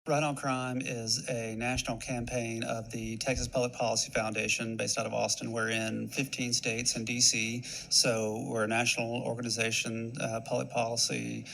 Right on Crime is a national campaign of the Texas Public Policy Foundation based out of Austin. We're in 15 states and D.C., so we're a national organization, public policy.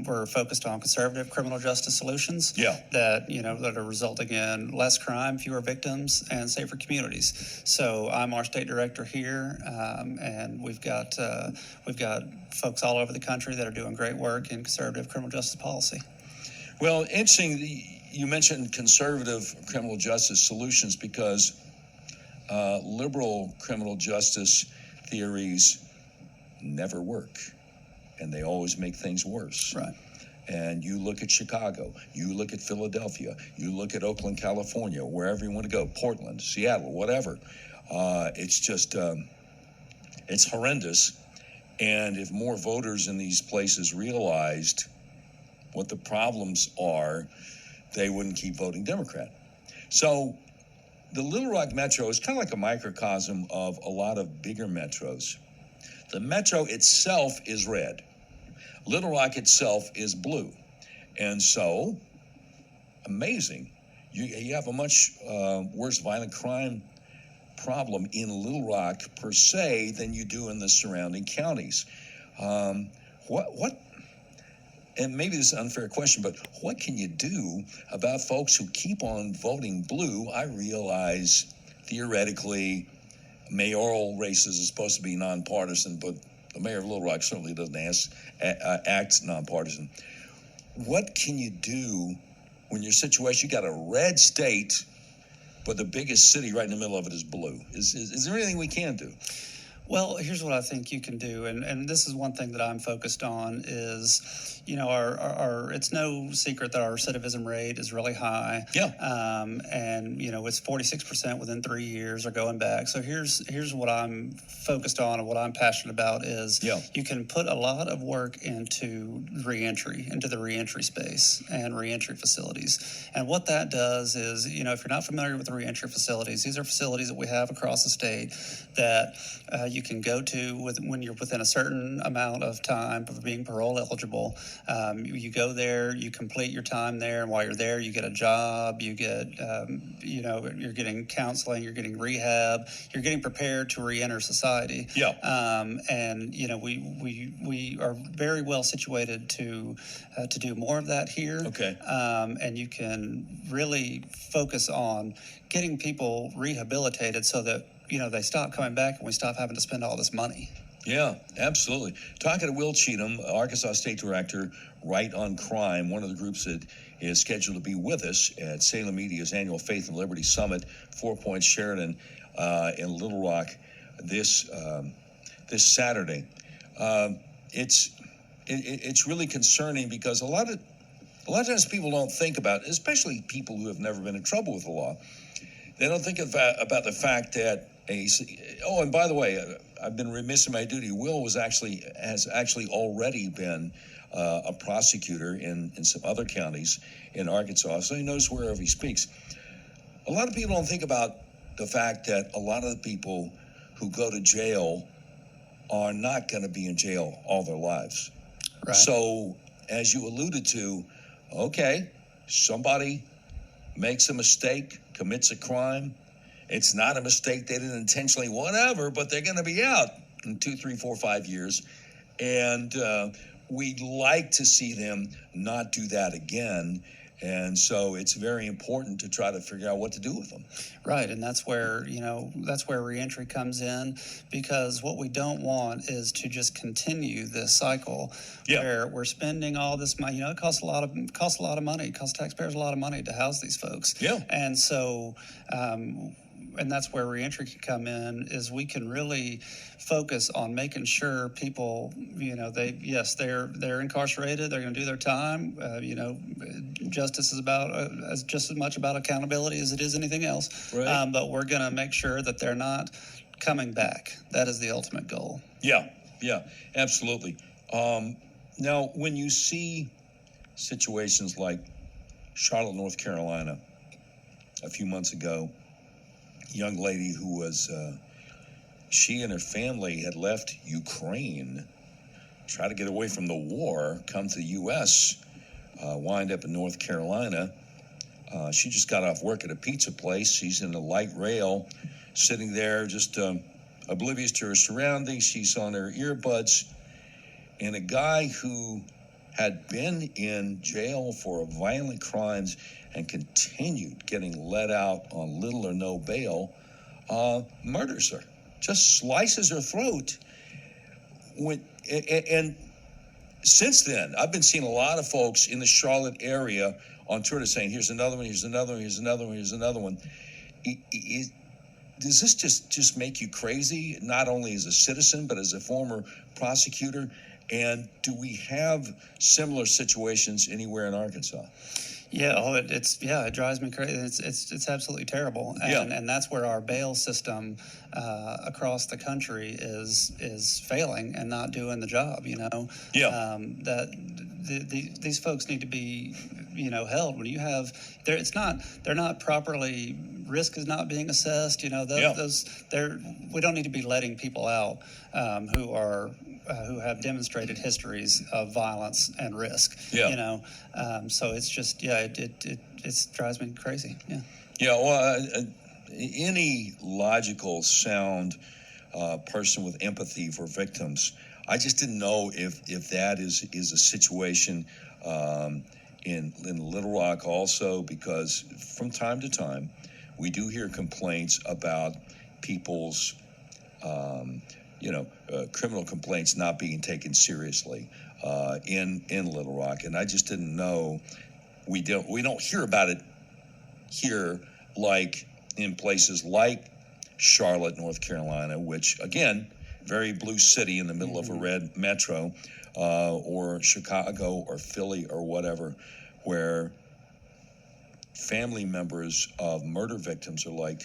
We're focused on conservative criminal justice solutions that are resulting in less crime, fewer victims, and safer communities. So I'm our state director here, and we've got folks all over the country that are doing great work in conservative criminal justice policy. Well, interesting, you mentioned conservative criminal justice solutions because liberal criminal justice theories never work, and they always make things worse. Right. And you look at Chicago, you look at Philadelphia, you look at Oakland, California, wherever you want to go, Portland, Seattle, whatever. It's just, it's horrendous. And if more voters in these places realized what the problems are, they wouldn't keep voting Democrat. So the Little Rock Metro is kind of like a microcosm of a lot of bigger metros. The metro itself is red. Little Rock itself is blue. And so, amazing, you have a much worse violent crime problem in Little Rock per se than you do in the surrounding counties. And maybe this is an unfair question, but what can you do about folks who keep on voting blue? I realize theoretically mayoral races are supposed to be nonpartisan, but the mayor of Little Rock certainly doesn't act nonpartisan. What can you do when your situation, you got a red state, but the biggest city right in the middle of it is blue? Is there anything we can do? Well, here's what I think you can do, and this is one thing that I'm focused on is, our it's no secret that our recidivism rate is really high. Yeah. And it's 46% within 3 years are going back. So here's what I'm focused on and what I'm passionate about is you can put a lot of work into the reentry space and reentry facilities. And what that does is, if you're not familiar with the reentry facilities, these are facilities that we have across the state that you can go to when you're within a certain amount of time of being parole eligible. You go there, you complete your time there, and while you're there, you get a job, you get, you're getting counseling, you're getting rehab, you're getting prepared to reenter society. Yeah. And we are very well situated to do more of that here. Okay. And you can really focus on getting people rehabilitated so that they stop coming back and we stop having to spend all this money. Yeah, absolutely. Talking to Wil Cheatham, Arkansas State Director, Right on Crime, one of the groups that is scheduled to be with us at Salem Media's annual Faith and Liberty Summit, 4 Points Sheridan in Little Rock this Saturday. It's really concerning because a lot of times people don't think about, especially people who have never been in trouble with the law, they don't think about the fact that and by the way, I've been remiss in my duty. Wil has actually already been a prosecutor in some other counties in Arkansas, so he knows wherever he speaks. A lot of people don't think about the fact that a lot of the people who go to jail are not going to be in jail all their lives. Right. So, as you alluded to, okay, somebody makes a mistake, commits a crime. It's not a mistake, they didn't intentionally, whatever, but they're going to be out in 2, 3, 4, 5 years. And we'd like to see them not do that again. And so it's very important to try to figure out what to do with them. Right, and that's where reentry comes in, because what we don't want is to just continue this cycle where we're spending all this money. It costs a lot of money. It costs taxpayers a lot of money to house these folks. Yeah. And so and that's where reentry can come in, is we can really focus on making sure people, they're incarcerated, they're going to do their time. Justice is about just as much about accountability as it is anything else. Right. But we're going to make sure that they're not coming back. That is the ultimate goal. Yeah, absolutely. Now, when you see situations like Charlotte, North Carolina, a few months ago, a young lady who was, she and her family had left Ukraine, tried to get away from the war, come to the U.S., wind up in North Carolina, She just got off work at a pizza place. She's in the light rail, sitting there just oblivious to her surroundings. She's on her earbuds. And a guy who had been in jail for violent crimes and continued getting let out on little or no bail, murders her, just slices her throat. And since then, I've been seeing a lot of folks in the Charlotte area on Twitter saying, here's another one, here's another one, here's another one, here's another one. Does this just make you crazy, not only as a citizen, but as a former prosecutor? And do we have similar situations anywhere in Arkansas? Yeah, it drives me crazy. It's absolutely terrible, and that's where our bail system across the country is failing and not doing the job. These folks need to be held. When you have they're not properly, risk is not being assessed. We don't need to be letting people out who have demonstrated histories of violence and risk. So it's just it drives me crazy. Well, any logical, sound person with empathy for victims, I just didn't know if that is a situation in Little Rock also, because from time to time we do hear complaints about people's criminal complaints not being taken seriously in Little Rock, and I just didn't know. We don't hear about it here like in places like Charlotte, North Carolina, which again, very blue city in the middle of a red metro, or Chicago or Philly or whatever, where family members of murder victims are like,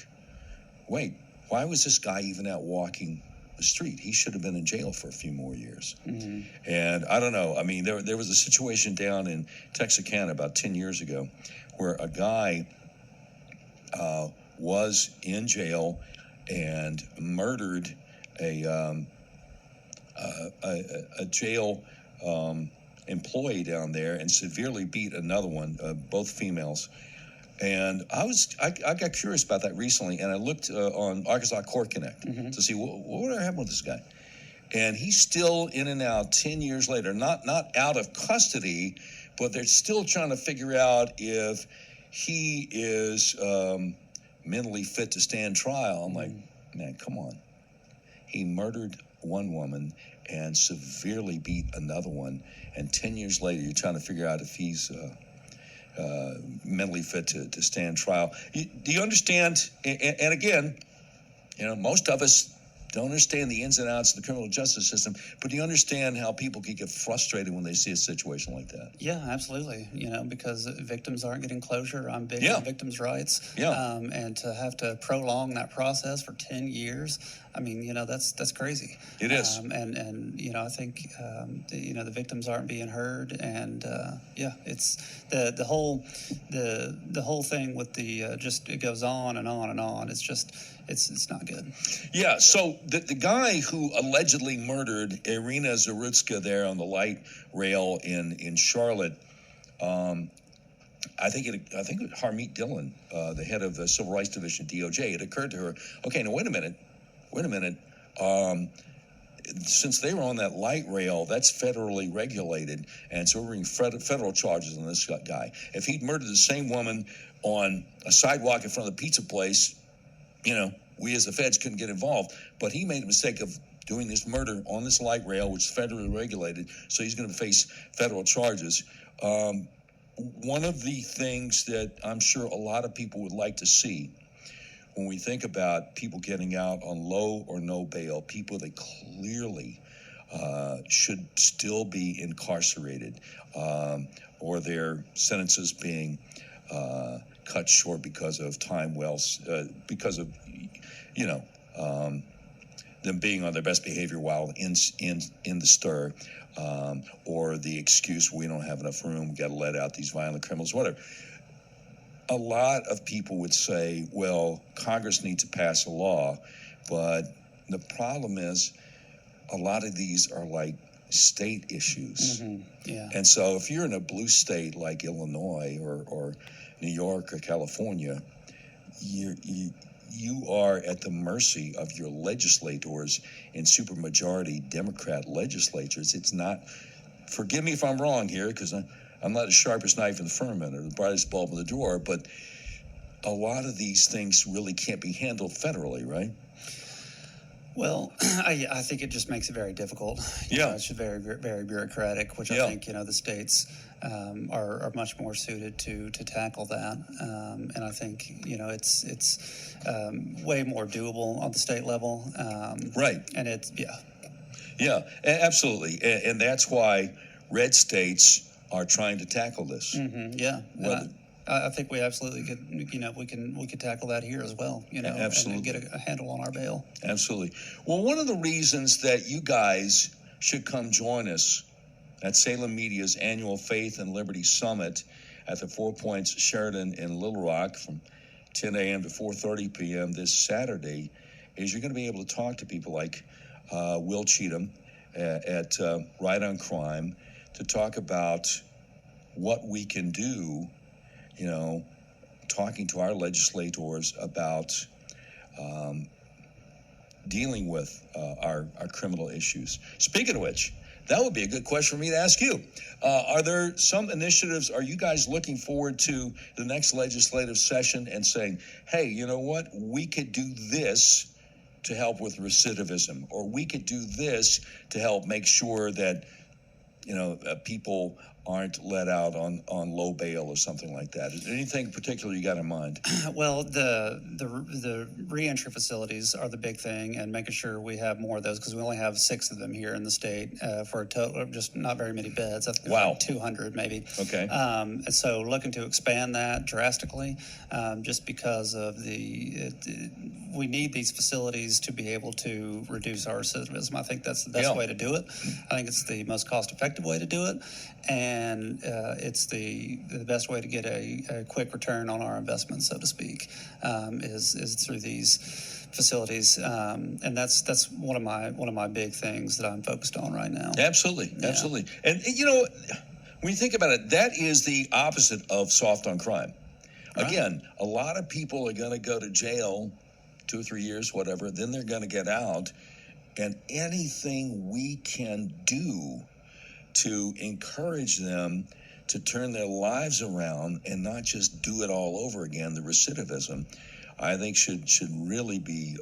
wait, why was this guy even out walking the street? He should have been in jail for a few more years. And I don't know. I mean, there was a situation down in Texarkana about 10 years ago where a guy was in jail and murdered a jail employee down there and severely beat another one, both females. And I got curious about that recently, and I looked on Arkansas Court Connect to see what happened with this guy. And he's still in and out 10 years later, not out of custody, but they're still trying to figure out if he is mentally fit to stand trial. I'm like, man, come on. He murdered one woman and severely beat another one, and 10 years later you're trying to figure out if he's mentally fit to stand trial. Do you understand? And again, most of us don't understand the ins and outs of the criminal justice system, but do you understand how people can get frustrated when they see a situation like that? Yeah, absolutely. Because victims aren't getting closure. I'm big on victims' rights. And to have to prolong that process for 10 years, I mean, that's crazy. It is. And I think, the victims aren't being heard. And, it's the whole thing with it goes on and on and on. It's just, it's not good. Yeah. So the guy who allegedly murdered Irina Zarutska there on the light rail in Charlotte, I think Harmeet Dillon, the head of the Civil Rights Division, DOJ, it occurred to her, okay, now wait a minute. Since they were on that light rail, that's federally regulated, and so we're bringing federal charges on this guy. If he'd murdered the same woman on a sidewalk in front of the pizza place, we as the feds couldn't get involved. But he made a mistake of doing this murder on this light rail, which is federally regulated, so he's going to face federal charges. One of the things that I'm sure a lot of people would like to see when we think about people getting out on low or no bail, people that clearly should still be incarcerated, or their sentences being cut short because of because of them being on their best behavior while in the stir, or the excuse, we don't have enough room, we got to let out these violent criminals, whatever. A lot of people would say, well, Congress needs to pass a law, but the problem is a lot of these are like state issues. Yeah. And so if you're in a blue state like Illinois or New York or California, you are at the mercy of your legislators in supermajority Democrat legislatures. It's not, forgive me if I'm wrong here, because I'm not the sharpest knife in the firmament or the brightest bulb in the drawer, but a lot of these things really can't be handled federally, right? Well, I think it just makes it very difficult. It's very, very bureaucratic, which I think, the states are much more suited to tackle that. And I think, it's way more doable on the state level. Right. And it's, Yeah, absolutely. And that's why red states are trying to tackle this. Yeah. I think we absolutely could, we could tackle that here as well, absolutely. And get a handle on our bail. Absolutely. Well, one of the reasons that you guys should come join us at Salem Media's annual Faith and Liberty Summit at the 4 Points Sheraton in Little Rock from 10 a.m. to 4:30 p.m. this Saturday is you're going to be able to talk to people like Wil Cheatham at Right on Crime to talk about what we can do, talking to our legislators about dealing with our criminal issues. Speaking of which, that would be a good question for me to ask you. Are there some initiatives, are you guys looking forward to the next legislative session and saying, hey, you know what, we could do this to help with recidivism, or we could do this to help make sure that, people aren't let out on low bail or something like that? Is there anything in particular you got in mind? Well, the reentry facilities are the big thing, and making sure we have more of those, because we only have 6 of them here in the state for a total of just not very many beds. I think like 200 maybe. Okay. And so looking to expand that drastically, just because of we need these facilities to be able to reduce our recidivism. I think that's the best way to do it. I think it's the most cost-effective way to do it, and it's the best way to get a quick return on our investment, so to speak, is through these facilities, and that's one of my big things that I'm focused on right now. Absolutely. And when you think about it, that is the opposite of soft on crime. Right. Again, a lot of people are going to go to jail 2 or 3 years, whatever, then they're going to get out, and anything we can do to encourage them to turn their lives around and not just do it all over again, the recidivism, I think should really be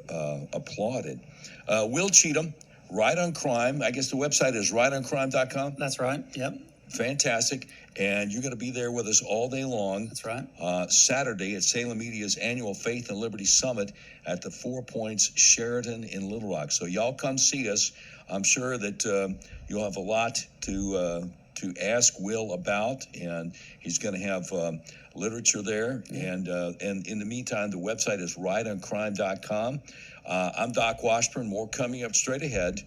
applauded. Wil Cheatham, Right on Crime. I guess the website is rightoncrime.com. That's right. Yep. Fantastic. And you're going to be there with us all day long. That's right. Saturday at Salem Media's annual Faith and Liberty Summit at the 4 Points Sheraton in Little Rock. So y'all come see us. I'm sure that you'll have a lot to ask Wil about, and he's going to have literature there. And in the meantime, the website is rightoncrime.com. I'm Doc Washburn. More coming up straight ahead.